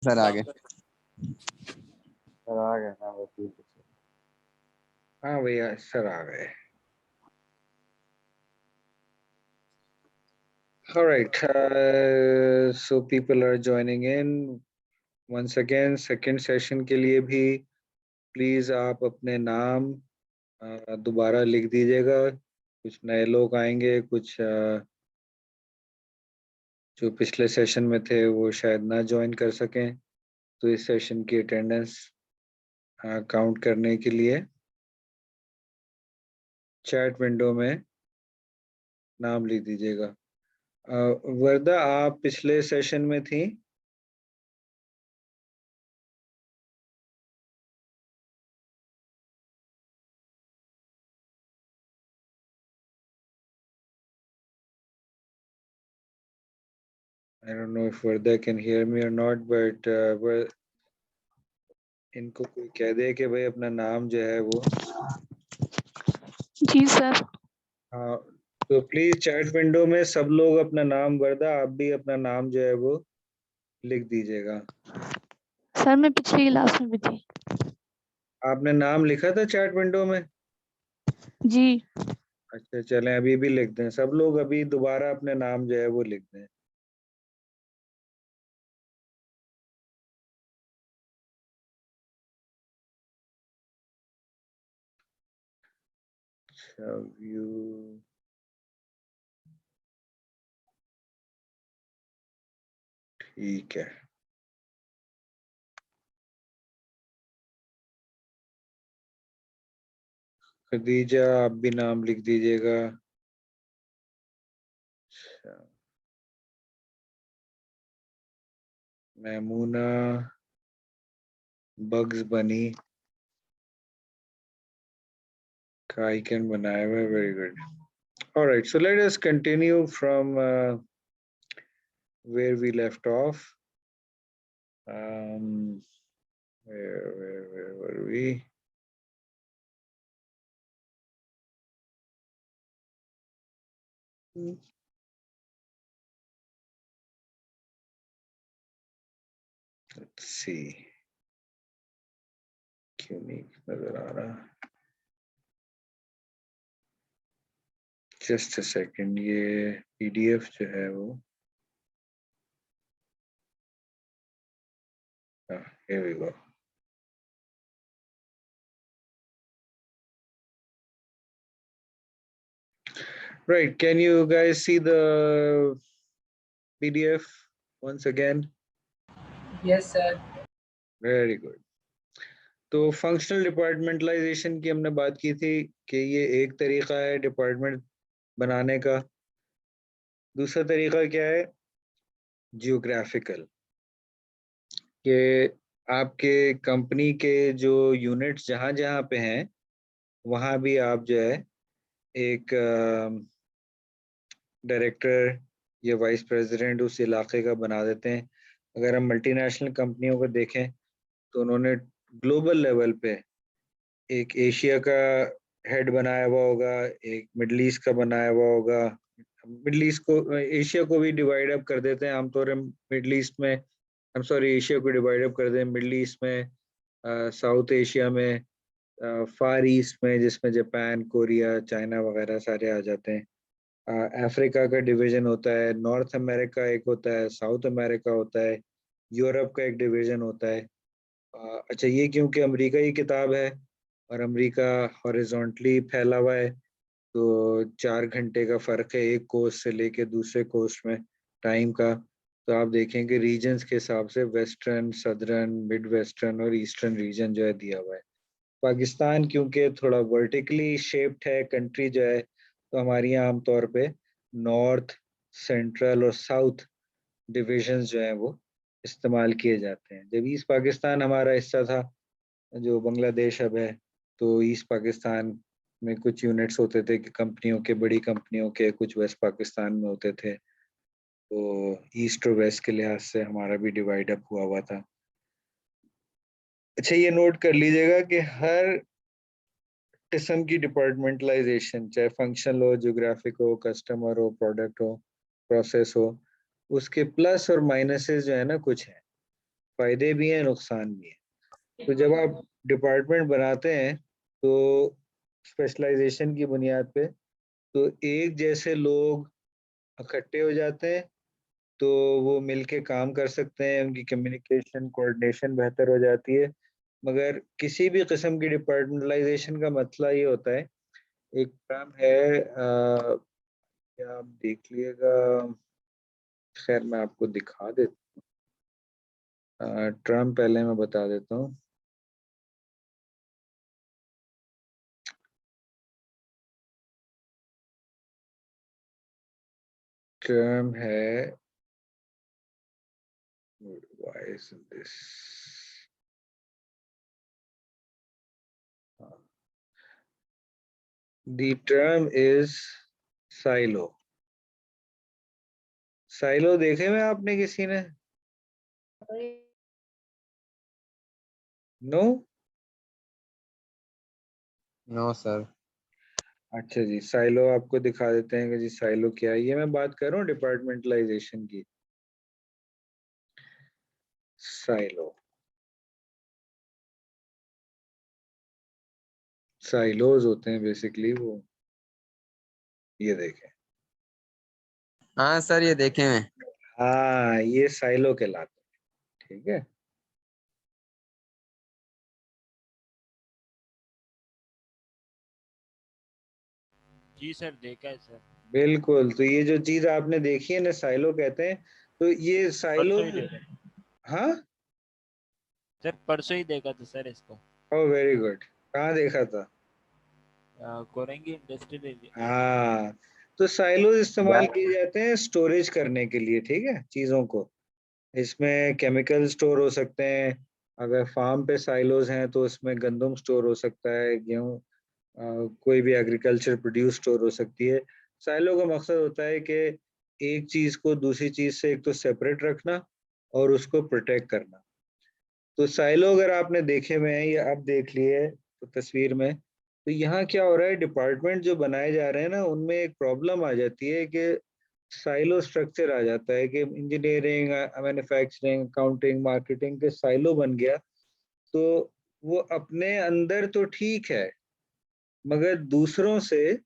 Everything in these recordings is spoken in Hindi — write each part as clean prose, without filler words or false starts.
सर आ गए। सर आ गए ना वो ठीक है। हाँ भैया सर आ गए। All right, so people are joining in once again. Second session के लिए भी प्लीज आप अपने नाम दोबारा लिख दीजिएगा। कुछ नए लोग आएंगे, कुछ जो पिछले सेशन में थे वो शायद ना ज्वाइन कर सकें, तो इस सेशन की अटेंडेंस काउंट करने के लिए चैट विंडो में नाम लिख दीजिएगा। वर्दा आप पिछले सेशन में थी? I don't know if Varda can hear me or not, but इनको कोई कह दे कि भाई अपना नाम जो है वो। जी सर। हाँ, तो प्लीज चैट विंडो में सब लोग अपना नाम, वर्दा आप भी अपना नाम जो है वो लिख दीजिएगा। सर मैं पिछली क्लास में भी थी। आपने नाम लिखा था चैट विंडो में? जी। अच्छा चलें, अभी भी लिख दें सब लोग, अभी दोबारा अपने नाम जो है वो लिख दें। यू ठीक है। खदीजा आप भी नाम लिख दीजिएगा। मैमूना, बग्स बनी का आइकन बनाया हुआ है, very good. Alright, so let us continue from where we left off. Where were we? Let's see. क्यों नहीं नजर आ रहा? Just a second, ये PDF जो है वो, here we go. Right, can you guys see the PDF once again? Yes sir. Very good. तो फंक्शनल डिपार्टमेंटलाइजेशन की हमने बात की थी कि ये एक तरीका है डिपार्टमेंट बनाने का। दूसरा तरीका क्या है? जियोग्राफिकल, कि आपके कंपनी के जो यूनिट्स जहाँ जहाँ पे हैं वहाँ भी आप जो है एक डायरेक्टर या वाइस प्रेसिडेंट उस इलाके का बना देते हैं। अगर हम मल्टीनेशनल कंपनियों को देखें तो उन्होंने ग्लोबल लेवल पे एक एशिया का हेड बनाया हुआ होगा, एक मिडल ईस्ट का बनाया हुआ होगा। मिडल ईस्ट को, एशिया को भी डिवाइड अप कर देते हैं आमतौर पर मिडल ईस्ट में, हम सॉरी एशिया को डिवाइड अप कर दें मिडल ईस्ट में, साउथ एशिया में, फार ईस्ट में जिसमें जापान, कोरिया, चाइना वगैरह सारे आ जाते हैं। अफ्रीका का डिवीजन होता है, नॉर्थ अमेरिका एक होता है, साउथ अमेरिका होता है, यूरोप का एक डिवीजन होता है। अच्छा, ये क्योंकि अमेरिका की किताब है और अमेरिका हॉरिजॉन्टली फैला हुआ है, तो 4 घंटे का फर्क है एक कोस्ट से लेके दूसरे कोस्ट में टाइम का। तो आप देखेंगे रीजन्स के हिसाब से वेस्टर्न, सदर्न, मिड वेस्टर्न और ईस्टर्न रीजन जो है दिया हुआ है। पाकिस्तान क्योंकि थोड़ा वर्टिकली शेप्ड है कंट्री जो है, तो हमारे यहाँ आमतौर पे नॉर्थ, सेंट्रल और साउथ डिविजन्स जो हैं वो इस्तेमाल किए जाते हैं। जब ईस्ट पाकिस्तान हमारा हिस्सा था, जो बांग्लादेश अब है, तो ईस्ट पाकिस्तान में कुछ यूनिट्स होते थे कि कंपनियों के, बड़ी कंपनियों के, कुछ वेस्ट पाकिस्तान में होते थे। तो ईस्ट और वेस्ट के लिहाज से हमारा भी डिवाइड अप हुआ हुआ था। अच्छा, ये नोट कर लीजिएगा कि हर किस्म की डिपार्टमेंटलाइजेशन, चाहे फंक्शनल हो, ज्योग्राफिक हो, कस्टमर हो, प्रोडक्ट हो, प्रोसेस हो, उसके प्लस और माइनसेस जो है ना कुछ है। फायदे भी हैं, नुकसान भी हैं। तो जब आप डिपार्टमेंट बनाते हैं तो स्पेशलाइजेशन की बुनियाद पे तो एक जैसे लोग इकट्ठे हो जाते हैं, तो वो मिलके काम कर सकते हैं, उनकी कम्युनिकेशन कोऑर्डिनेशन बेहतर हो जाती है। मगर किसी भी किस्म की डिपार्टमेंटलाइजेशन का मसला ये होता है, एक टर्म है या आप देख लीजिएगा, खैर मैं आपको दिखा देता हूँ, टर्म पहले मैं बता देता हूँ। टर्म है, why isn't this? The term is silo. Silo देखे हुए आपने किसी ने? नो? No sir. अच्छा जी, साइलो आपको दिखा देते हैं कि जी साइलो क्या है। ये मैं बात कर रहा हूँ डिपार्टमेंटलाइजेशन की। साइलो, साइलोज होते हैं बेसिकली वो, ये देखें। हाँ सर, ये देखे हैं। हाँ, ये साइलो कहलाते हैं, ठीक है। जी सर, देखा है सर। बिल्कुल, तो ये जो चीज आपने देखी है ना, साइलो कहते हैं। तो ये साइलो, परसों ही देखा हाँ, सर, परसों ही देखा था सर इसको। Oh very good. कहाँ देखा था? कोरेंगी इंडस्ट्रियल एरिया। हाँ, तो साइलोज इस्तेमाल किए जाते हैं स्टोरेज करने के लिए, ठीक है, चीजों को। इसमें केमिकल स्टोर हो सकते हैं, अगर फार्म पे साइलोज हैं तो उसमें गंदम स्टोर हो सकता है, गेहूं, कोई भी एग्रीकल्चर प्रोड्यूस स्टोर हो सकती है। साइलो का मकसद होता है कि एक चीज को दूसरी चीज से एक तो सेपरेट रखना और उसको प्रोटेक्ट करना। तो साइलो अगर आपने देखे हुए हैं या आप देख लिए तो तस्वीर में, तो यहाँ क्या हो रहा है, डिपार्टमेंट जो बनाए जा रहे हैं ना, उनमें एक प्रॉब्लम आ जाती है कि साइलो स्ट्रक्चर आ जाता है कि इंजीनियरिंग, मैन्युफैक्चरिंग, अकाउंटिंग, मार्केटिंग के साइलो बन गया। तो वो अपने अंदर तो ठीक है, मगर दूसरों से,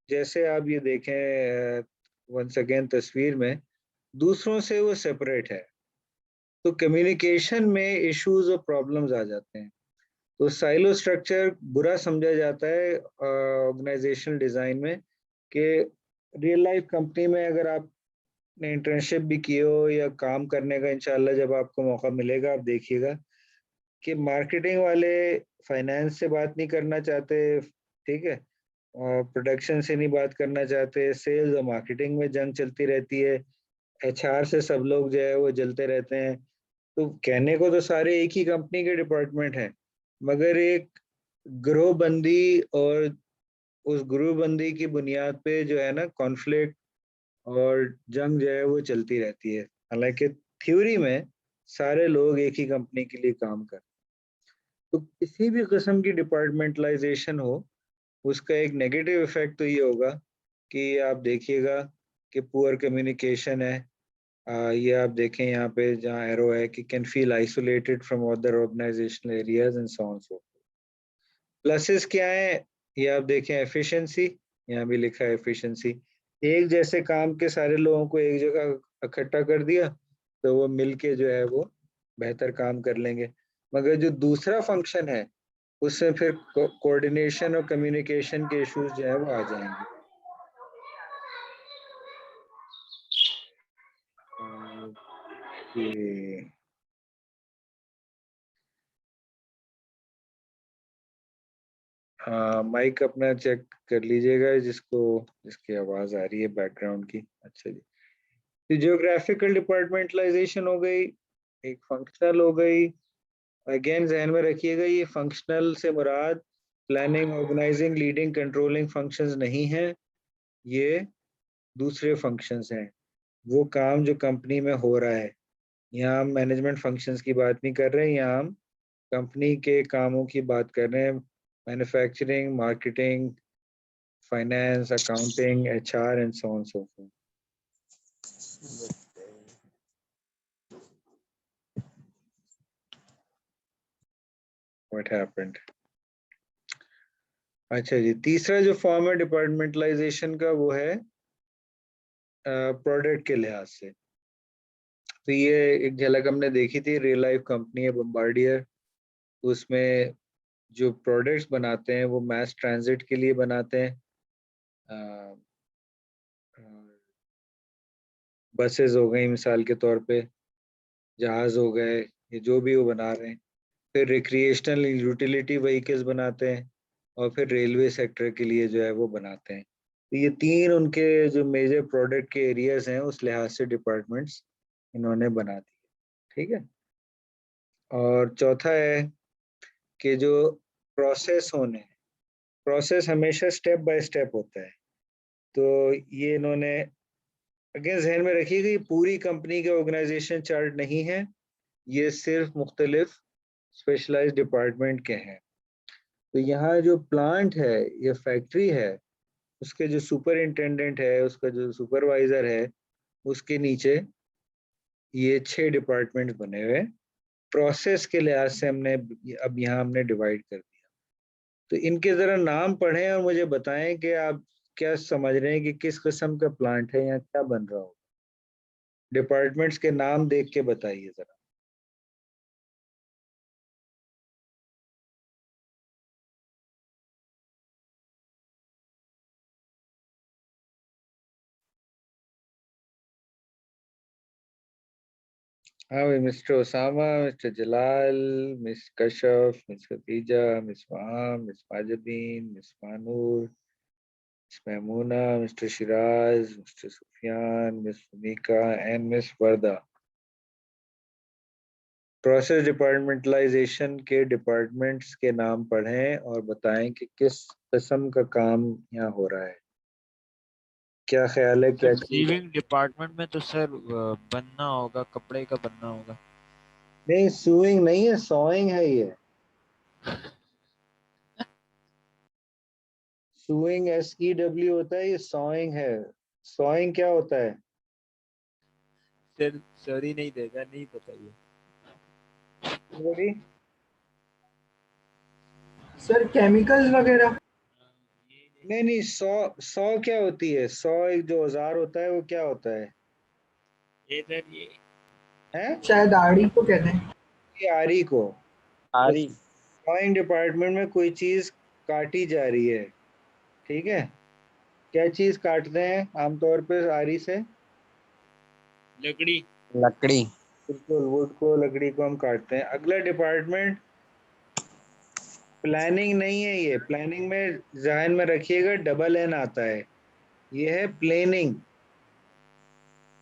जैसे आप ये देखें वंस अगेन तस्वीर में, दूसरों से वो सेपरेट है, तो कम्युनिकेशन में इश्यूज और प्रॉब्लम्स आ जाते हैं। तो साइलो स्ट्रक्चर बुरा समझा जाता है ऑर्गेनाइजेशनल डिजाइन में, कि रियल लाइफ कंपनी में अगर आपने इंटर्नशिप भी की हो या काम करने का इंशाल्लाह जब आपको मौका मिलेगा, आप देखिएगा कि मार्केटिंग वाले फाइनेंस से बात नहीं करना चाहते, ठीक है, प्रोडक्शन से नहीं बात करना चाहते, सेल्स और मार्केटिंग में जंग चलती रहती है, एचआर से सब लोग जो है वो जलते रहते हैं। तो कहने को तो सारे एक ही कंपनी के डिपार्टमेंट हैं, मगर एक ग्रोहबंदी और उस ग्रोहबंदी की बुनियाद पे जो है ना कॉन्फ्लिक्ट और जंग जो है वो चलती रहती है। हालांकि थ्योरी में सारे लोग एक ही कंपनी के लिए काम करते हैं। तो किसी भी किस्म की डिपार्टमेंटलाइजेशन हो, उसका एक नेगेटिव इफेक्ट तो ये होगा कि आप देखिएगा कि पुअर कम्युनिकेशन है। ये आप देखें यहाँ पे जहाँ एरो है कि can feel isolated from other organisational areas and so on so. Pluses क्या है, ये आप देखें, एफिशिएंसी, यहाँ भी लिखा है एफिशिएंसी। एक जैसे काम के सारे लोगों को एक जगह इकट्ठा कर दिया तो वो मिलके जो है वो बेहतर काम कर लेंगे। मगर जो दूसरा फंक्शन है उससे फिर कोऑर्डिनेशन और कम्युनिकेशन के इश्यूज जो है वो आ जाएंगे। ओके, माइक अपना चेक कर लीजिएगा, जिसकी आवाज आ रही है बैकग्राउंड की। अच्छा जी, तो जियोग्राफिकल डिपार्टमेंटलाइजेशन हो गई, एक फंक्शनल हो गई। अगेन जहन में रखिएगा, ये फंक्शनल से मुराद planning, organising, leading, controlling functions नहीं है, ये दूसरे फंक्शंस हैं, वो काम जो कंपनी में हो रहा है। यहाँ हम मैनेजमेंट फंक्शंस की बात नहीं कर रहे हैं, यहाँ हम कंपनी के कामों की बात कर रहे हैं, manufacturing, marketing, finance, accounting, HR and so on so forth. What happened. अच्छा जी, तीसरा जो फॉर्म है डिपार्टमेंटलाइजेशन का वो है प्रोडक्ट के लिहाज से। तो ये एक झलक हमने देखी थी, रियल लाइफ कंपनी है बम्बार्डियर, उसमें जो प्रोडक्ट्स बनाते हैं वो मैस ट्रांजिट के लिए बनाते हैं। बसेस हो गई मिसाल के तौर पे, जहाज हो गए, ये जो भी वो बना रहे हैं। फिर रिक्रिएशनल यूटिलिटी व्हीकल्स बनाते हैं, और फिर रेलवे सेक्टर के लिए जो है वो बनाते हैं। तो ये तीन उनके जो मेजर प्रोडक्ट के एरियाज हैं उस लिहाज से डिपार्टमेंट्स इन्होंने बना दिए। ठीक है। और चौथा है कि जो प्रोसेस होने, प्रोसेस हमेशा स्टेप बाय स्टेप होता है। तो ये इन्होंने अगेन जहन में रखिए कि ये पूरी कंपनी का ऑर्गेनाइजेशन चार्ट नहीं है, ये सिर्फ मुख्तलिफ स्पेशलाइज्ड डिपार्टमेंट के हैं। तो यहाँ जो प्लांट है या फैक्ट्री है, उसके जो सुपरिंटेंडेंट है, उसका जो सुपरवाइजर है, उसके नीचे ये 6 डिपार्टमेंट बने हुए। प्रोसेस के लिहाज से हमने अब यहाँ हमने डिवाइड कर दिया। तो इनके जरा नाम पढ़ें और मुझे बताएं कि आप क्या समझ रहे हैं कि किस किस्म का प्लांट है या क्या बन रहा हो। डिपार्टमेंट्स के नाम देख के बताइए जरा। हाँ भाई, mister Osama, mister Jalal, miss Kashaf, miss Khadija, miss Waham, miss Majbeen, miss Manoor, miss Maimoona, mister Shiraz, mister Sufiyan, miss Sumika and miss Warda. Process departmentalization के डिपार्टमेंट्स के नाम पढ़ें और बताएं कि किस किस्म का काम यहाँ हो रहा है। क्या ख्याल है, क्या सर चीज? सीविंग डिपार्टमेंट में तो सर बनना होगा, कपड़े का बनना होगा। नहीं, सूइंग नहीं है, सॉइंग है ये। सूइंग SEW होता है, ये सॉइंग है। सॉइंग क्या होता है? सर सॉरी नहीं देगा, नहीं बताइए। बड़ी सर केमिकल्स वगैरह। नहीं नहीं, सौ क्या होती है? सौ एक जो औजार होता है वो क्या होता है? ये सर ये हैं? शायद आड़ी को कहते हैं। ये आरी को। तो आरी। सॉइंग डिपार्टमेंट में कोई चीज काटी जा रही है, ठीक है? क्या चीज काटते हैं आमतौर पे आरी से? लकड़ी। लकड़ी। बिल्कुल, वुड को, लकड़ी को हम काटते हैं। अगला डिपार्टमेंट प्लानिंग नहीं है। ये प्लानिंग में ज़हन में रखिएगा, डबल एन आता है, ये है प्लेनिंग।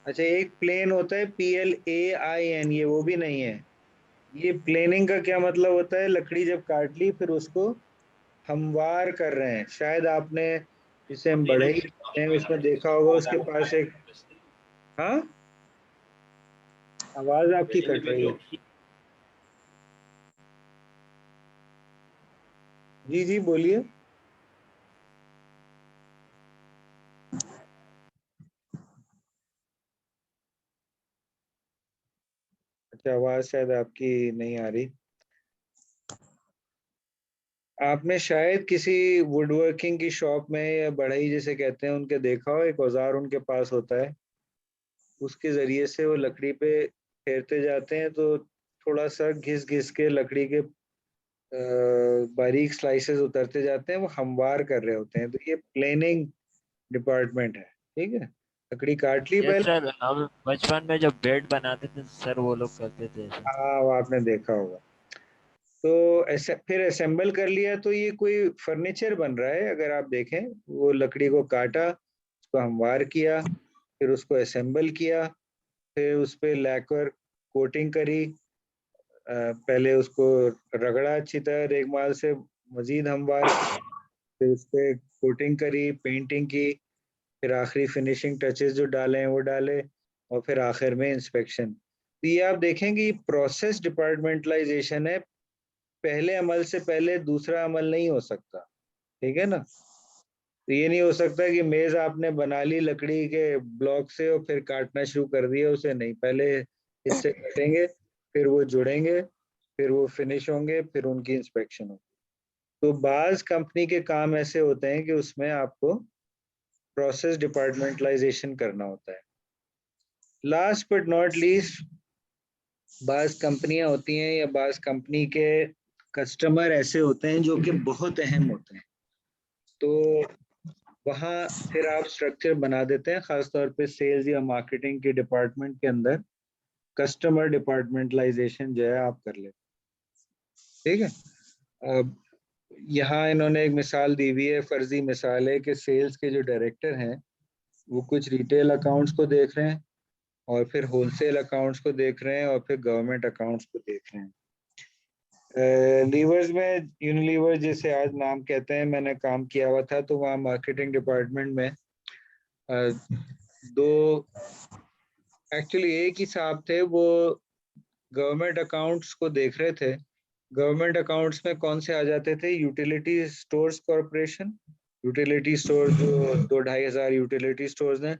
अच्छा, एक प्लेन होता है PLAIN, ये वो भी नहीं है। ये प्लेनिंग का क्या मतलब होता है? लकड़ी जब काट ली फिर उसको हमवार कर रहे हैं। शायद आपने, जिसे हम बढ़ई कहते हैं, उसमें देखा होगा उसके पास एक, हाँ, आवाज आपकी कट रही है। जी जी बोलिए। अच्छा, आवाज शायद आपकी नहीं आ रही। आपने शायद किसी वुड वर्किंग की शॉप में या बढ़ई जिसे कहते हैं उनके देखा हो, एक औजार उनके पास होता है, उसके जरिए से वो लकड़ी पे फेरते जाते हैं, तो थोड़ा सा घिस घिस के लकड़ी के बारीक स्लाइसेस उतरते जाते हैं, वो हमवार कर रहे होते हैं। तो ये प्लेनिंग डिपार्टमेंट है। ठीक है, लकड़ी काट ली यस पहले। सर, हम बचपन में जब बेड बनाते थे सर वो लोग करते थे ऐसा। हाँ, वो आपने देखा होगा। तो ऐसे फिर असेंबल कर लिया, तो ये कोई फर्नीचर बन रहा है। अगर आप देखें, वो लकड़ी को काटा, उसको हमवार किया, फिर उसको असेंबल किया, फिर उस पर लैकर कोटिंग करी, पहले उसको रगड़ा अच्छी तरह रेगमाल से, मजीद हमवार किया, फिर उस पर कोटिंग करी, पेंटिंग की, फिर आखिरी फिनिशिंग टचेस जो डाले हैं वो डाले, और फिर आखिर में इंस्पेक्शन। तो ये आप देखेंगे, ये प्रोसेस डिपार्टमेंटलाइजेशन है। पहले अमल से पहले दूसरा अमल नहीं हो सकता। ठीक है ना? तो ये नहीं हो सकता कि मेज आपने बना ली लकड़ी के ब्लॉक से और फिर काटना शुरू कर दिया उसे। नहीं, पहले इससे कटेंगे, फिर वो जुड़ेंगे, फिर वो फिनिश होंगे, फिर उनकी इंस्पेक्शन होगी। तो बाज कंपनी के काम ऐसे होते हैं कि उसमें आपको प्रोसेस डिपार्टमेंटलाइजेशन करना होता है। लास्ट बट नॉट लीस्ट, बाज कंपनियां होती हैं या बाज कंपनी के कस्टमर ऐसे होते हैं जो कि बहुत अहम होते हैं, तो वहाँ फिर आप स्ट्रक्चर बना देते हैं, खासतौर पे सेल्स या मार्केटिंग के डिपार्टमेंट के अंदर कस्टमर डिपार्टमेंटलाइजेशन जो है आप कर लेते हैं। ठीक है। अब यहाँ इन्होंने एक मिसाल दी हुई है, फर्जी मिसाल है कि सेल्स के जो डायरेक्टर हैं वो कुछ रिटेल अकाउंट्स को देख रहे हैं और फिर होलसेल अकाउंट्स को देख रहे हैं और फिर गवर्नमेंट अकाउंट्स को देख रहे हैं। लीवर्स में यूनिलीवर जैसे आज नाम कहते हैं, मैंने काम किया हुआ था, तो वहाँ मार्केटिंग डिपार्टमेंट में दो एक्चुअली एक ही साहब थे, वो गवर्नमेंट अकाउंट्स को देख रहे थे। गवर्नमेंट अकाउंट्स में कौन से आ जाते थे? Utility stores corporation, utility store जो 2-2,500 यूटिलिटी स्टोर्स हैं,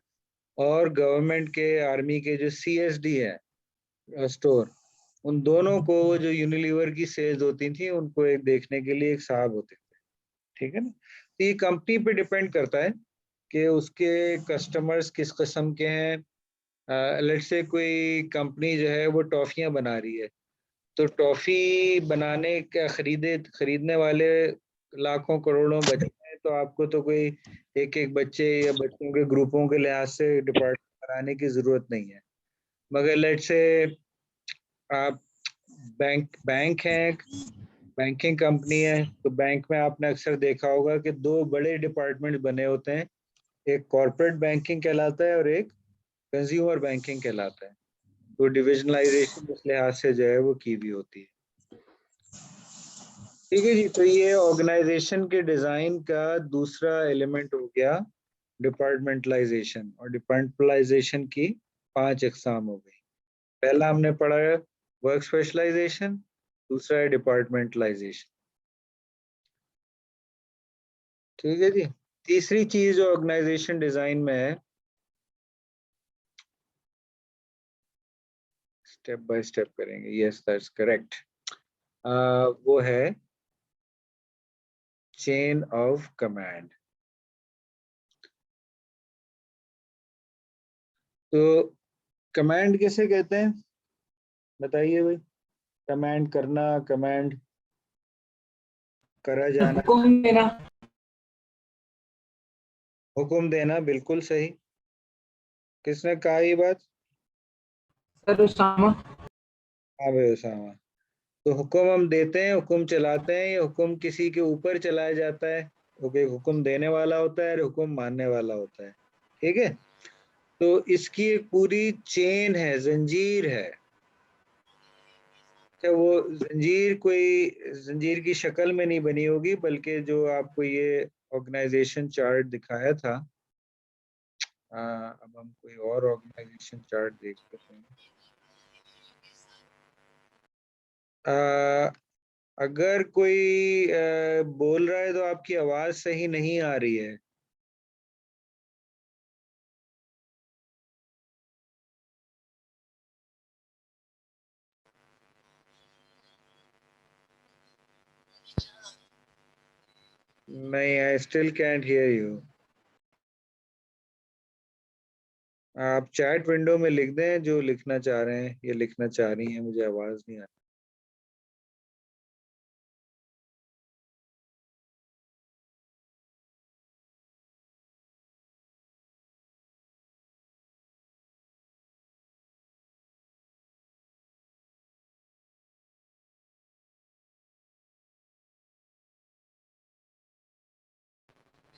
और गवर्नमेंट के आर्मी के जो CSD है स्टोर, उन दोनों को जो यूनिलीवर की सेल्स होती थी उनको एक देखने के लिए एक साहब होते थे। ठीक है ना। तो ये कंपनी पे डिपेंड करता है कि उसके कस्टमर्स किस किस्म के हैं। लेट्स से कोई कंपनी जो है वो टॉफियां बना रही है, तो टॉफी बनाने का खरीदने वाले लाखों करोड़ों बच्चे हैं, तो आपको तो कोई एक एक बच्चे या बच्चों के ग्रुपों के लिहाज से डिपार्टमेंट बनाने की जरूरत नहीं है। मगर लेट्स से आप बैंक है, बैंकिंग कंपनी है, तो बैंक में आपने अक्सर देखा होगा कि दो बड़े डिपार्टमेंट बने होते हैं, एक कॉर्पोरेट बैंकिंग कहलाता है और एक कंज्यूमर बैंकिंग कहलाता है। तो डिविजनलाइजेशन इस लिहाज से जो है वो की भी होती है। ठीक है जी। तो ये ऑर्गेनाइजेशन के डिजाइन का दूसरा एलिमेंट हो गया डिपार्टमेंटलाइजेशन, और डिपार्टमेंटलाइजेशन की 5 अकसाम हो गई। पहला हमने पढ़ा है वर्क स्पेशलाइजेशन, दूसरा है डिपार्टमेंटलाइजेशन। ठीक है जी। तीसरी चीज जो ऑर्गेनाइजेशन डिजाइन में है, स्टेप बाय स्टेप करेंगे, यस दैट्स करेक्ट, वो है चेन ऑफ कमांड। तो कमांड किसे कहते हैं बताइए भाई? कमांड करना, कमांड करा जाना, हुक्म देना। हुक्म देना, बिल्कुल सही। किसने कहा ये बात? सर उसामा। हाँ भाई उसामा। तो हुक्म हम देते हैं, हुक्म चलाते हैं, या हुक्म किसी के ऊपर चलाया जाता है? क्योंकि हुक्म देने वाला होता है और हुक्म मानने वाला होता है। ठीक है। तो इसकी एक पूरी चेन है, जंजीर है। अच्छा, वो जंजीर कोई जंजीर की शक्ल में नहीं बनी होगी, बल्कि जो आपको ये ऑर्गेनाइजेशन चार्ट दिखाया था, अब हम कोई और ऑर्गेनाइजेशन चार्ट देखते हैं। अगर कोई बोल रहा है तो आपकी आवाज सही नहीं आ रही है। नहीं, I still can't hear you. आप चैट विंडो में लिख दें जो लिखना चाह रहे हैं या लिखना चाह रही हैं, मुझे आवाज नहीं आ रही।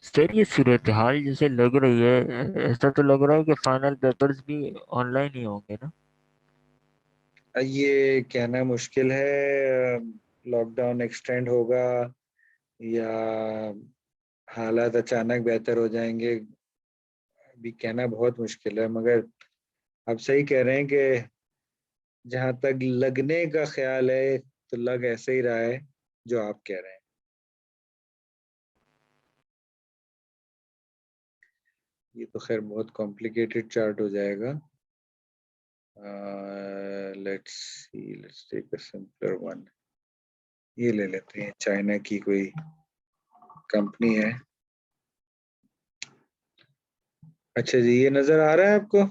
सर ये सूरत हाल जैसे लग रही है, ऐसा तो लग रहा है कि फाइनल पेपर्स भी ऑनलाइन ही होंगे ना। ये कहना मुश्किल है, लॉकडाउन एक्सटेंड होगा या हालात अचानक बेहतर हो जाएंगे, अभी कहना बहुत मुश्किल है। मगर आप सही कह रहे हैं कि जहां तक लगने का ख्याल है तो लग ऐसे ही रहा है जो आप कह रहे हैं। ये तो खैर बहुत कॉम्प्लिकेटेड चार्ट हो जाएगा। Let's take a simpler one. ये ले लेते हैं, चाइना की कोई कंपनी है। अच्छा जी, ये नजर आ रहा है आपको?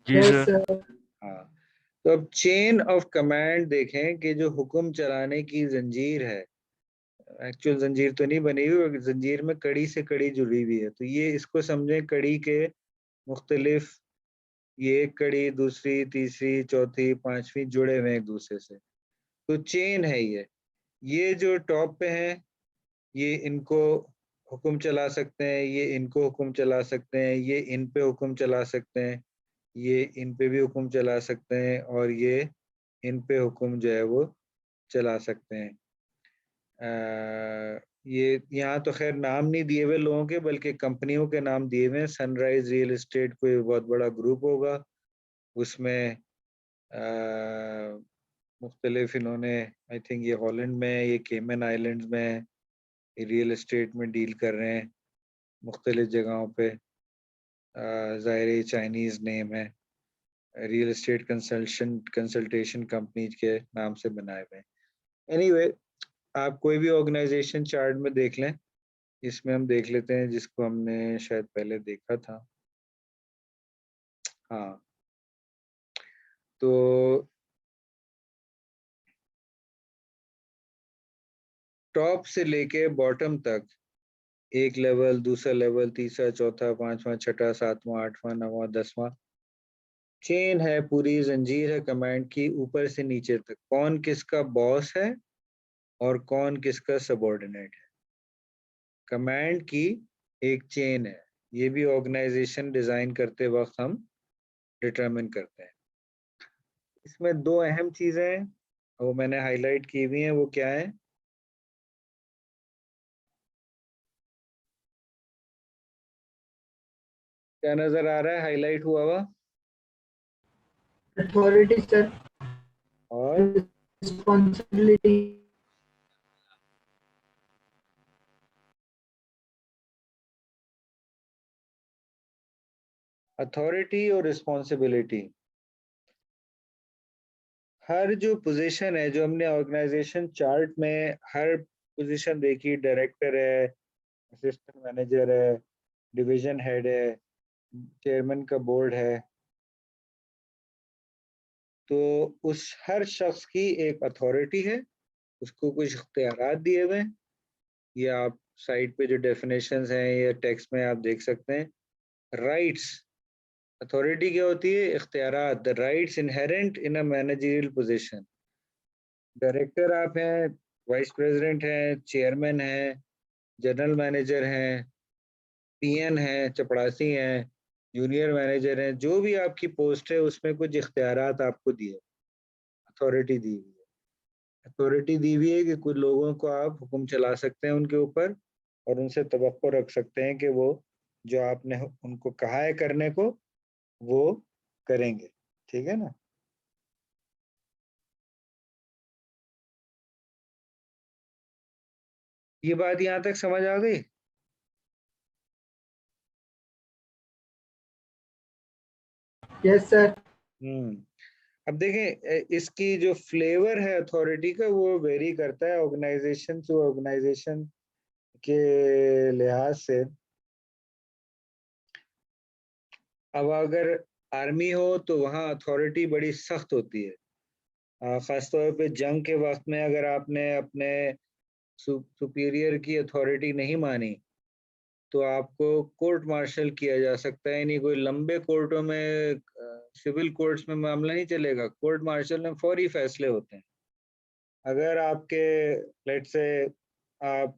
जी यस सर। सर। हाँ, तो अब चेन ऑफ कमांड देखें कि जो हुक्म चलाने की जंजीर है, एक्चुअल जंजीर तो नहीं बनी हुई, जंजीर में कड़ी से कड़ी जुड़ी हुई है, तो ये इसको समझें कड़ी के मुख्तलिफ, ये एक कड़ी, दूसरी, तीसरी, चौथी, पांचवी जुड़े हुए हैं एक दूसरे से, तो चेन है ये जो टॉप पे है ये इनको हुक्म चला सकते हैं, ये इनको हुक्म चला सकते हैं, ये इन पे हुक्म चला सकते हैं, ये इन पे भी हुक्म चला सकते हैं, और ये इन पे हुक्म जो है वो चला सकते हैं। ये यहाँ तो खैर नाम नहीं दिए हुए लोगों के, बल्कि कंपनियों के नाम दिए हुए हैं। सनराइज रियल एस्टेट कोई बहुत बड़ा ग्रुप होगा, उसमें मुख्तलिफ इन्होंने, आई थिंक ये हॉलैंड में है, ये केमन आइलैंड्स में है, ये रियल एस्टेट में डील कर रहे हैं मुख्तलिफ जगहों पे। ज़ाहिर चाइनीज़ नेम है, रियल एस्टेट कंसल्टेशन कंपनी के नाम से बनाए हुए हैं। एनीवे, आप कोई भी ऑर्गेनाइजेशन चार्ट में देख लें, इसमें हम देख लेते हैं जिसको हमने शायद पहले देखा था। हाँ, तो टॉप से लेके बॉटम तक एक लेवल, दूसरा लेवल, तीसरा, चौथा, पांचवा, छठा, सातवां, आठवां, नौवां, 10वां, चेन है, पूरी जंजीर है कमांड की, ऊपर से नीचे तक कौन किसका बॉस है और कौन किसका सबऑर्डिनेट है। कमांड की एक चेन है, ये भी ऑर्गेनाइजेशन डिजाइन करते वक्त हम डिटरमिन करते हैं। इसमें दो अहम चीजें हैं, वो मैंने हाईलाइट की हुई हैं, वो क्या है? क्या नजर आ रहा है हाईलाइट हुआ हुआ? अथॉरिटी सर, और रिस्पॉन्सिबिलिटी। अथॉरिटी और रिस्पॉन्सिबिलिटी, हर जो पोजीशन है, जो हमने ऑर्गेनाइजेशन चार्ट में हर पोजीशन देखी, डायरेक्टर है, असिस्टेंट मैनेजर है, डिवीजन हेड है, चेयरमैन का बोर्ड है, तो उस हर शख्स की एक अथॉरिटी है, उसको कुछ इख्तियारात दिए हुए हैं। ये आप साइट पे जो डेफिनेशंस हैं या टेक्स्ट में आप देख सकते हैं। राइट्स, अथॉरिटी क्या होती है? इख्तियारात, the rights inherent in a managerial position. Director आप हैं, वाइस प्रेसिडेंट हैं, चेयरमैन हैं, जनरल मैनेजर हैं, पीएन हैं, चपड़ासी हैं, जूनियर मैनेजर हैं, जो भी आपकी पोस्ट है उसमें कुछ इख्तियारात आपको दिए, अथॉरिटी दी हुई है। अथॉरिटी दी हुई है कि कुछ लोगों को आप हुक्म चला सकते हैं उनके ऊपर, और उनसे तवक्को रख सकते हैं कि वो जो आपने उनको कहा है करने को वो करेंगे। ठीक है ना? ये बात यहाँ तक समझ आ गई? Yes sir. अब देखें, इसकी जो फ्लेवर है अथॉरिटी का वो वेरी करता है ऑर्गेनाइजेशन टू ऑर्गेनाइजेशन के लिहाज से। अब अगर आर्मी हो तो वहाँ अथॉरिटी बड़ी सख्त होती है, खासतौर पे जंग के वक्त में अगर आपने अपने सुपीरियर की अथॉरिटी नहीं मानी तो आपको कोर्ट मार्शल किया जा सकता है। यानी कोई लंबे कोर्टों में, सिविल कोर्ट्स में मामला नहीं चलेगा, कोर्ट मार्शल में फौरी फैसले होते हैं। अगर आपके, लेट से आप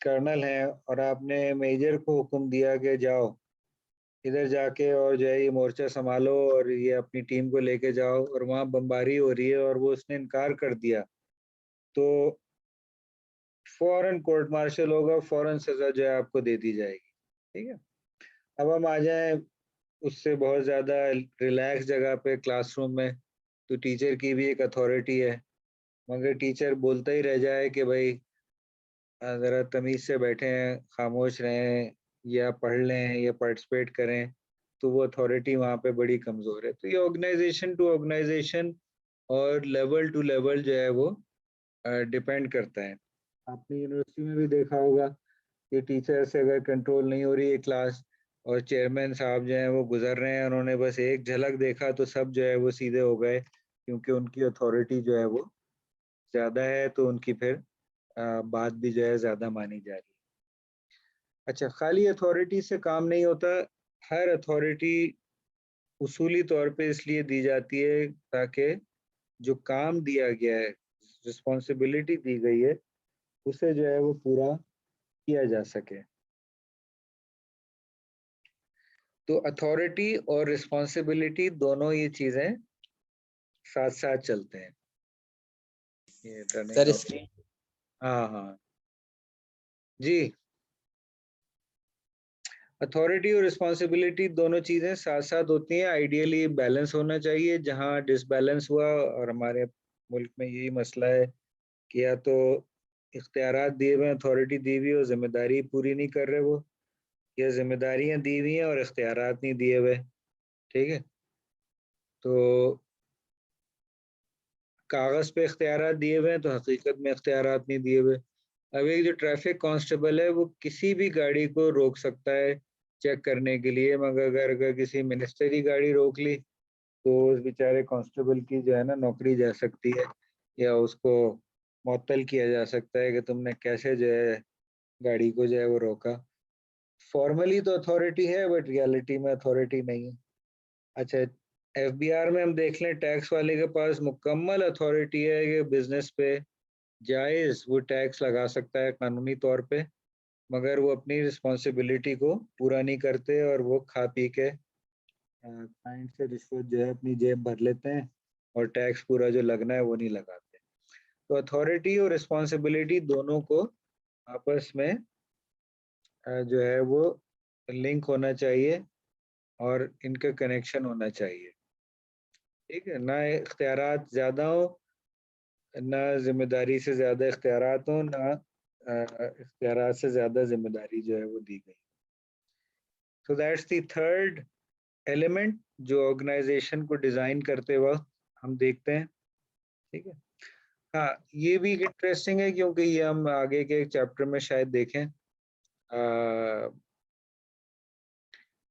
कर्नल हैं और आपने मेजर को हुक्म दिया कि जाओ इधर जाके और जो है ये मोर्चा संभालो और ये अपनी टीम को लेके जाओ, और वहाँ बमबारी हो रही है और वो उसने इनकार कर दिया, तो फौरन कोर्ट मार्शल होगा, फौरन सजा जो है आपको दे दी जाएगी। ठीक है? अब हम आ जाए उससे बहुत ज़्यादा रिलैक्स जगह पे, क्लासरूम में, तो टीचर की भी एक अथॉरिटी है, मगर टीचर बोलता ही रह जाए कि भाई ज़रा तमीज़ से बैठें, खामोश रहें, या पढ़ लें या पार्टिसिपेट करें, तो वो अथॉरिटी वहाँ पे बड़ी कमज़ोर है। तो ये ऑर्गेनाइजेशन टू ऑर्गेनाइजेशन और लेवल टू लेवल जो है वो डिपेंड करता है। आपने यूनिवर्सिटी में भी देखा होगा कि टीचर से अगर कंट्रोल नहीं हो रही है क्लास और चेयरमैन साहब जो हैं वो गुजर रहे हैं, उन्होंने बस एक झलक देखा तो सब जो है वो सीधे हो गए, क्योंकि उनकी अथॉरिटी जो है वो ज़्यादा है, तो उनकी फिर बात भी जो है ज़्यादा मानी जा रही है। अच्छा, खाली अथॉरिटी से काम नहीं होता। हर अथॉरिटी उसूली तौर पे इसलिए दी जाती है ताकि जो काम दिया गया है, रिस्पॉन्सिबिलिटी दी गई है, उसे जो है वो पूरा किया जा सके। तो अथॉरिटी और रिस्पॉन्सिबिलिटी दोनों ये चीजें साथ साथ चलते हैं। ये सर टर्निंग इस ऑफ, हाँ हाँ जी, अथॉरिटी और रिस्पॉन्सिबिलिटी दोनों चीजें साथ साथ होती हैं। आइडियली बैलेंस होना चाहिए। जहाँ डिसबैलेंस हुआ, और हमारे मुल्क में यही मसला है कि या तो इख्तियारात दिए हुए, अथॉरिटी दी हुई और जिम्मेदारी पूरी नहीं कर रहे वो, या जिम्मेदारियां दी हुई हैं और इख्तियारात नहीं दिए हुए। ठीक है, तो कागज पे इख्तियारात दिए हुए हैं तो हकीकत में इख्तियारात नहीं दिए हुए। अब एक जो ट्रैफिक कांस्टेबल है वो किसी भी गाड़ी को रोक सकता है चेक करने के लिए, मगर अगर किसी मिनिस्टर की गाड़ी रोक ली तो उस बेचारे कांस्टेबल की जो है ना नौकरी जा सकती है, या उसको मुअत्तल किया जा सकता है कि तुमने कैसे जो है गाड़ी को जो है वो रोका। फॉर्मली तो अथॉरिटी है बट रियलिटी में अथॉरिटी नहीं है। अच्छा, एफबीआर में हम देख लें, टैक्स वाले के पास मुकम्मल अथॉरिटी है कि बिजनेस पे जायज़ वो टैक्स लगा सकता है कानूनी तौर पे, मगर वो अपनी रिस्पॉन्सिबिलिटी को पूरा नहीं करते और वो खा पी के क्लाइंट से रिश्वत जो है अपनी जेब भर लेते हैं और टैक्स पूरा जो लगना है वो नहीं लगाते। तो अथॉरिटी और रिस्पॉन्सिबिलिटी दोनों को आपस में जो है वो लिंक होना चाहिए और इनका कनेक्शन होना चाहिए। ठीक है, ना इख्तियारात ज़्यादा हो, ना जिम्मेदारी से ज़्यादा इख्तियारात हो, ना इख्तियारात से ज़्यादा जिम्मेदारी जो है वो दी गई। So that's the third element जो ऑर्गेनाइजेशन को डिज़ाइन करते वक्त हम देखते हैं। ठीक है, हाँ ये भी इंटरेस्टिंग है क्योंकि ये हम आगे के एक चैप्टर में शायद देखें,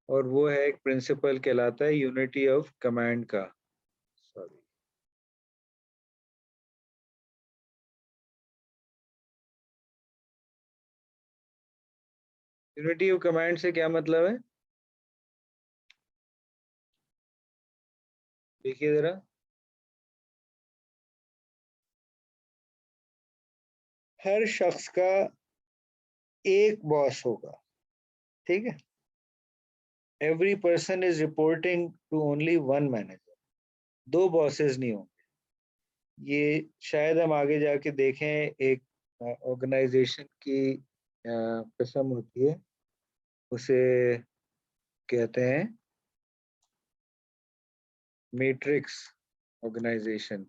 और वो है एक प्रिंसिपल कहलाता है यूनिटी ऑफ कमांड का। सॉरी, यूनिटी ऑफ कमांड से क्या मतलब है, देखिए जरा। हर शख्स का एक बॉस होगा। ठीक है, every person is reporting to only one manager. दो बॉसेस नहीं होंगे। ये शायद हम आगे जाके देखें, एक ऑर्गेनाइजेशन की किस्म होती है, उसे कहते हैं मैट्रिक्स ऑर्गेनाइजेशन।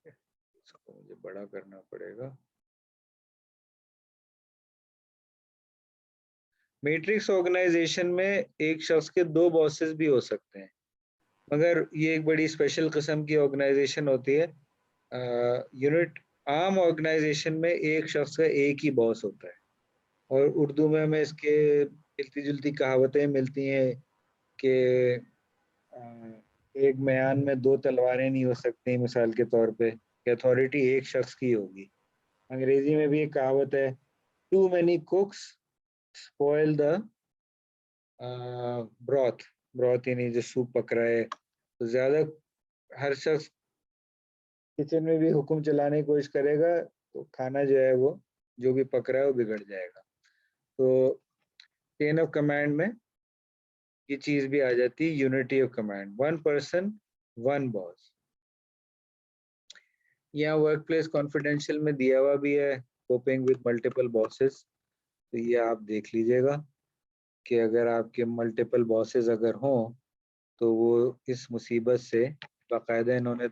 इसको मुझे बड़ा करना पड़ेगा। मैट्रिक्स ऑर्गेनाइजेशन में एक शख्स के दो बॉसेस भी हो सकते हैं, मगर ये एक बड़ी स्पेशल किस्म की ऑर्गेनाइजेशन होती है। यूनिट आम ऑर्गेनाइजेशन में एक शख्स का एक ही बॉस होता है, और उर्दू में हमें इसके मिलती जुलती कहावतें मिलती हैं कि एक म्यान में दो तलवारें नहीं हो सकती, मिसाल के तौर पे कि अथॉरिटी एक शख्स की होगी। अंग्रेजी में भी एक कहावत है, too many cooks spoil the broth. Broth यानी जो सूप पक रहा है, तो ज्यादा हर शख्स किचन में भी हुक्म चलाने की कोशिश करेगा तो खाना जो है वो जो भी पक रहा है वो बिगड़ जाएगा। तो चेन ऑफ कमांड में ये चीज भी आ जाती है, unity of command, one person one boss. यहाँ वर्क प्लेस कॉन्फिडेंशियल में दिया हुआ भी है, कोपिंग विद मल्टीपल बॉसेस। तो ये आप देख लीजिएगा कि अगर आपके मल्टीपल बॉसेस अगर हों तो वो इस मुसीबत से, बाकायदा इन्होंने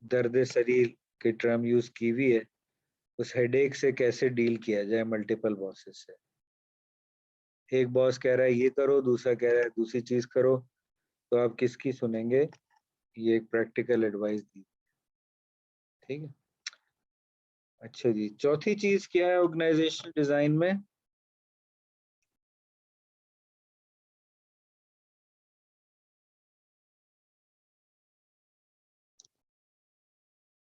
दर्द शरीर की टर्म यूज की हुई है, उस हेडेक से कैसे डील किया जाए मल्टीपल बॉसेस से। एक बॉस कह रहा है ये करो, दूसरा कह रहा है दूसरी चीज करो, तो आप किसकी सुनेंगे? ये एक प्रैक्टिकल एडवाइस दी, ठीक है। अच्छा जी, चौथी चीज क्या है ऑर्गेनाइजेशनल डिजाइन में?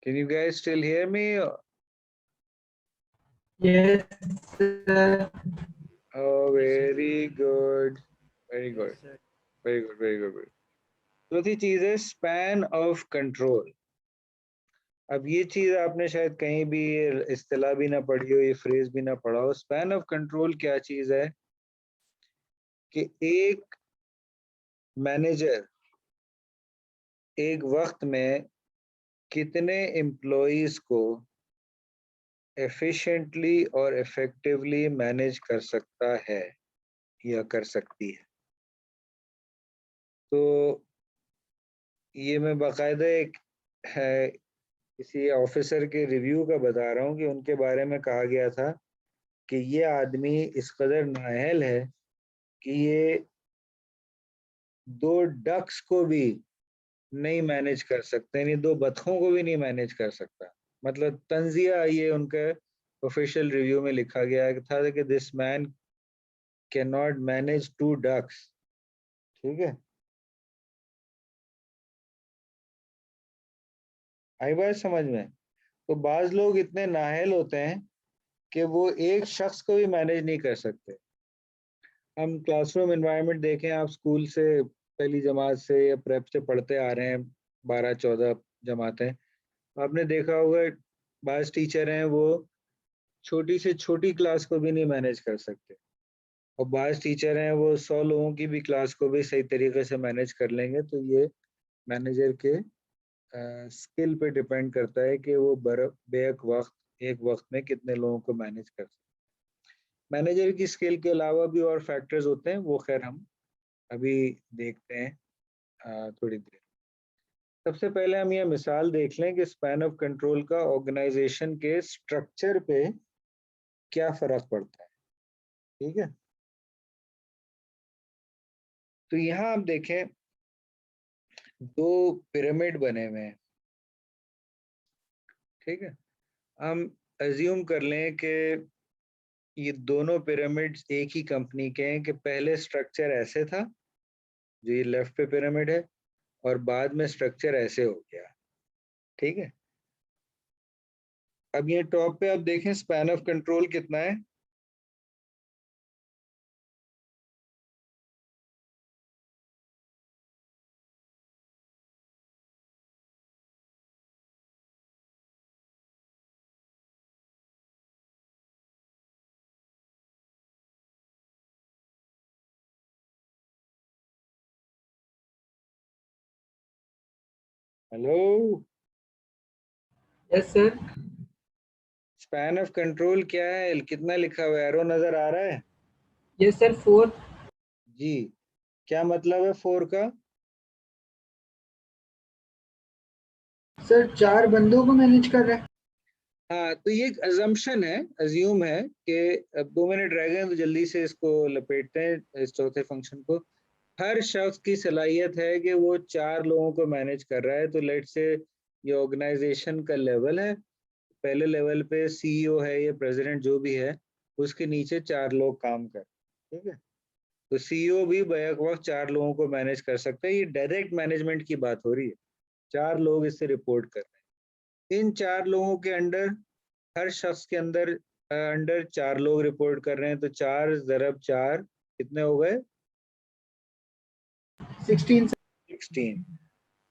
Can you guys still hear me? Yes, sir. Oh, very good, very good, very good, very good, very good. चौथी चीज है स्पैन ऑफ कंट्रोल। अब ये चीज आपने शायद कहीं भी ये इस्तिलाह भी ना पढ़ी हो, ये फ्रेज भी ना पढ़ा हो। स्पैन ऑफ कंट्रोल क्या चीज है कि एक मैनेजर एक वक्त में कितने एम्प्लॉइज को एफिशिएंटली और इफेक्टिवली मैनेज कर सकता है या कर सकती है। तो ये मैं बाकायदा एक है किसी ऑफिसर के रिव्यू का बता रहा हूँ कि उनके बारे में कहा गया था कि ये आदमी इस कदर नाअहल है कि ये 2 डक्स को भी नहीं मैनेज कर सकते, यानी 2 बतखों को भी नहीं मैनेज कर सकता। मतलब तंजिया ये उनके ऑफिशियल रिव्यू में लिखा गया था कि this man can not manage 2 ducks, ठीक है। आई बात समझ में? तो बाज लोग इतने नाअहल होते हैं कि वो एक शख्स को भी मैनेज नहीं कर सकते। हम क्लासरूम एनवायरनमेंट देखें, आप स्कूल से पहली जमात से या प्रेप से पढ़ते आ रहे हैं, 12-14 जमातें, आपने देखा होगा बाज टीचर हैं वो छोटी से छोटी क्लास को भी नहीं मैनेज कर सकते, और बाज टीचर हैं वो 100 लोगों की भी क्लास को भी सही तरीके से मैनेज कर लेंगे। तो ये मैनेजर के स्किल पे डिपेंड करता है कि वो बेक वक्त एक वक्त में कितने लोगों को मैनेज कर सकते। मैनेजर की स्किल के अलावा भी और फैक्टर्स होते हैं, वो खैर हम अभी देखते हैं थोड़ी देर। सबसे पहले हम ये मिसाल देख लें कि स्पैन ऑफ कंट्रोल का ऑर्गेनाइजेशन के स्ट्रक्चर पे क्या फर्क पड़ता है, ठीक है। तो यहाँ आप देखें 2 पिरामिड बने हुए हैं, ठीक है। हम अज्यूम कर लें कि ये दोनों पिरामिड्स एक ही कंपनी के हैं, कि पहले स्ट्रक्चर ऐसे था जो ये लेफ्ट पे पिरामिड है, और बाद में स्ट्रक्चर ऐसे हो गया, ठीक है। अब ये टॉप पे आप देखें स्पैन ऑफ कंट्रोल कितना है, hello, Yes, sir. Span of control क्या है, कितना लिखा हुआ है, एरो नजर आ रहा है? Yes, sir. 4. जी, क्या मतलब है 4 का? सर 4 बंदों को मैनेज कर रहा है। हाँ, तो ये एक अजम्पशन है, अज्यूम है कि अब 2 मिनट रह गए तो जल्दी से इसको लपेटते हैं इस चौथे फंक्शन को। हर शख्स की सलाहियत है कि वो 4 लोगों को मैनेज कर रहा है। तो लेट से ये ऑर्गेनाइजेशन का लेवल है, पहले लेवल पे सीईओ है या प्रेसिडेंट जो भी है, उसके नीचे 4 लोग काम कर, ठीक है। तो सीईओ भी बैक वक्त 4 लोगों को मैनेज कर सकता है। ये डायरेक्ट मैनेजमेंट की बात हो रही है, 4 लोग इससे रिपोर्ट कर रहे हैं। इन 4 लोगों के अंडर, हर शख्स के अंडर 4 लोग रिपोर्ट कर रहे हैं। तो 4 × 4 कितने हो गए? 16. 16।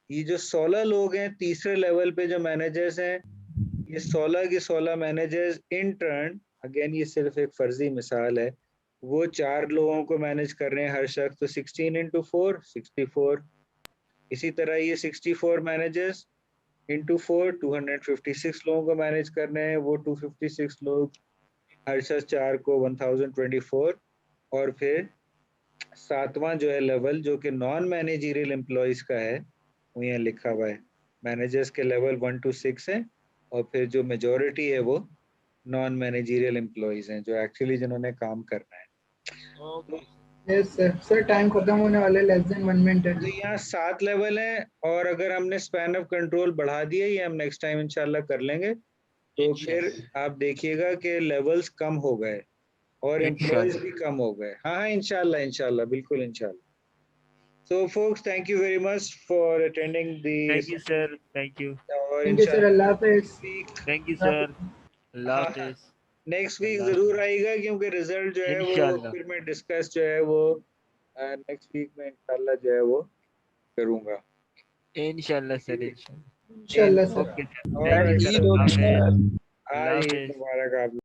ये जो 16 लोग हैं तीसरे लेवल पे जो मैनेजर्स हैं, ये 16 के 16 मैनेजर्स इन टर्न, अगेन ये सिर्फ एक फर्जी मिसाल है, वो 4 लोगों को मैनेज कर रहे हैं हर शख्स। तो 16 × 4 64। इसी तरह ये 64 मैनेजर्स इंटू 4 256 लोगों को मैनेज कर रहे हैं। वो 256 लोग हर शख्स 4 को 1024। और फिर 7वां जो है लेवल, जो कि नॉन मैनेजरियल एम्प्लॉयज का है, वो यहाँ लिखा हुआ है। मैनेजर्स के लेवल 1 to 6 है, और फिर जो मेजोरिटी है वो नॉन मैनेजरियल एम्प्लॉयज हैं, जो एक्चुअली जिन्होंने काम करना है। तो यस सर टाइम खत्म होने वाले, लेस देन 1 मिनट है। तो यहाँ 7 लेवल हैं, और अगर हमने स्पैन ऑफ कंट्रोल बढ़ा दिए, ये हम नेक्स्ट टाइम इंशाल्लाह कर लेंगे, तो फिर आप देखिएगा कि लेवल्स कम हो गए और एम्प्लॉयज भी कम हो गए। हाँ हाँ, इंशाल्लाह इंशाल्लाह, बिल्कुल इंशाल्लाह। So folks, thank you very much for attending the thank you sir, thank you, और थैंक यू सर, अल्लाह हाफिज। थैंक यू सर, अल्लाह हाफिज। नेक्स्ट वीक अल्लाह जरूर आएगा, क्योंकि रिजल्ट जो है वो इंशाल्लाह। फिर मैं डिस्कस जो है वो नेक्स्ट वीक में इंशाल्लाह जो है वो करूंगा। इंशाल्लाह सर, इंशाल्लाह। इंशाल्लाह सर। ओके सर, और थैंक यू सर, ईद अल्लाह हाफिज, अल्लाह ईद हाफिज। मुबारक आप